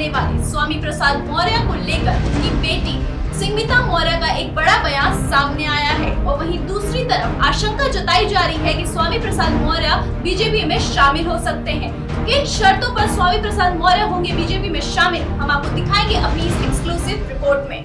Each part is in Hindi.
देने वाले स्वामी प्रसाद मौर्य को लेकर उनकी बेटी संगमित्रा मौर्य का एक बड़ा बयान सामने आया है और वहीं दूसरी तरफ आशंका जताई जा रही है कि स्वामी प्रसाद मौर्य बीजेपी में शामिल हो सकते हैं। किन शर्तों पर स्वामी प्रसाद मौर्य होंगे बीजेपी में शामिल, हम आपको दिखाएंगे अपनी इस एक्सक्लूसिव रिपोर्ट में।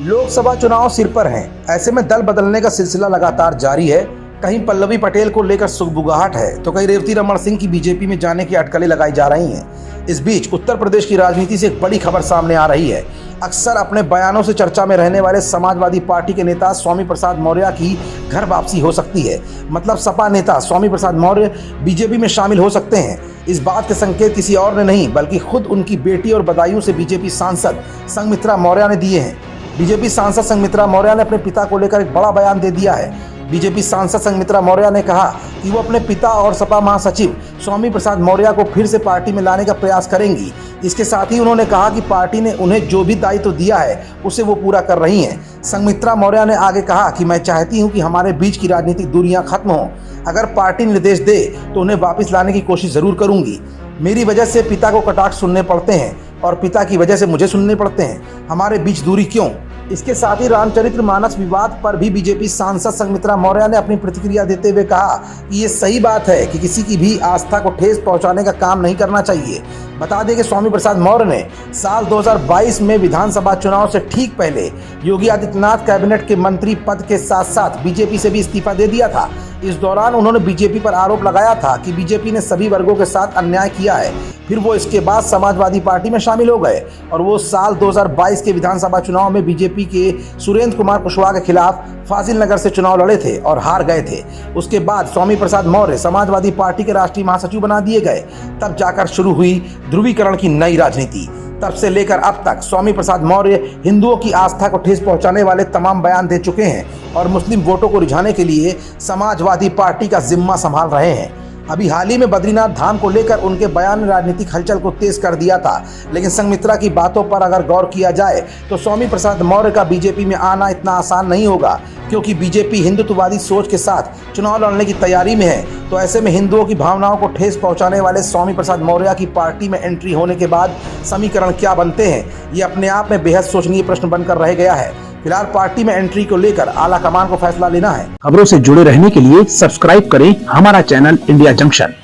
लोकसभा चुनाव सिर पर हैं, ऐसे में दल बदलने का सिलसिला लगातार जारी है। कहीं पल्लवी पटेल को लेकर सुगबुगाहट है तो कहीं रेवती रमन सिंह की बीजेपी में जाने की अटकलें लगाई जा रही हैं। इस बीच उत्तर प्रदेश की राजनीति से एक बड़ी खबर सामने आ रही है। अक्सर अपने बयानों से चर्चा में रहने वाले समाजवादी पार्टी के नेता स्वामी प्रसाद मौर्य की घर वापसी हो सकती है। मतलब सपा नेता स्वामी प्रसाद मौर्य बीजेपी में शामिल हो सकते हैं। इस बात के संकेत किसी और ने नहीं बल्कि खुद उनकी बेटी और बदायूं से बीजेपी सांसद संगमित्रा मौर्य ने दिए हैं। बीजेपी सांसद संगमित्रा मौर्य ने अपने पिता को लेकर एक बड़ा बयान दे दिया है। बीजेपी सांसद संगमित्रा मौर्य ने कहा कि वो अपने पिता और सपा महासचिव स्वामी प्रसाद मौर्य को फिर से पार्टी में लाने का प्रयास करेंगी। इसके साथ ही उन्होंने कहा कि पार्टी ने उन्हें जो भी दायित्व दिया है उसे वो पूरा कर रही हैं। संगमित्रा मौर्य ने आगे कहा कि मैं चाहती हूं कि हमारे बीच की राजनीतिक दूरियां खत्म हों। अगर पार्टी निर्देश दे तो उन्हें वापस लाने की कोशिश जरूर करूंगी। मेरी वजह से पिता को कटाक्ष सुनने पड़ते हैं और पिता की वजह से मुझे सुनने पड़ते हैं। हमारे बीच दूरी क्यों? इसके साथ ही रामचरितमानस विवाद पर भी बीजेपी सांसद संगमित्रा मौर्य ने अपनी प्रतिक्रिया देते हुए कहा कि ये सही बात है कि किसी की भी आस्था को ठेस पहुंचाने का काम नहीं करना चाहिए। बता दें कि स्वामी प्रसाद मौर्य ने साल 2022 में विधानसभा चुनाव से ठीक पहले योगी आदित्यनाथ कैबिनेट के मंत्री पद के साथ साथ बीजेपी से भी इस्तीफा दे दिया था। इस दौरान उन्होंने बीजेपी पर आरोप लगाया था कि बीजेपी ने सभी वर्गों के साथ अन्याय किया है। फिर वो इसके बाद समाजवादी पार्टी में शामिल हो गए और वो साल 2022 के विधानसभा चुनाव में बीजेपी के सुरेंद्र कुमार कुशवाहा के खिलाफ फाजिल नगर से चुनाव लड़े थे और हार गए थे। उसके बाद स्वामी प्रसाद मौर्य समाजवादी पार्टी के राष्ट्रीय महासचिव बना दिए गए। तब जाकर शुरू हुई ध्रुवीकरण की नई राजनीति। तब से लेकर अब तक स्वामी प्रसाद मौर्य हिंदुओं की आस्था को ठेस पहुंचाने वाले तमाम बयान दे चुके हैं और मुस्लिम वोटों को रिझाने के लिए समाजवादी पार्टी का जिम्मा संभाल रहे हैं। अभी हाल ही में बद्रीनाथ धाम को लेकर उनके बयान ने राजनीतिक हलचल को तेज कर दिया था। लेकिन संगमित्रा की बातों पर अगर गौर किया जाए तो स्वामी प्रसाद मौर्य का बीजेपी में आना इतना आसान नहीं होगा, क्योंकि बीजेपी हिंदुत्ववादी सोच के साथ चुनाव लड़ने की तैयारी में है। तो ऐसे में हिंदुओं की भावनाओं को ठेस पहुंचाने वाले स्वामी प्रसाद मौर्य की पार्टी में एंट्री होने के बाद समीकरण क्या बनते हैं, ये अपने आप में बेहद सोचनीय प्रश्न बनकर रह गया है। फिलहाल पार्टी में एंट्री को लेकर आला कमान को फैसला लेना है। खबरों से जुड़े रहने के लिए सब्सक्राइब करें हमारा चैनल इंडिया जंक्शन।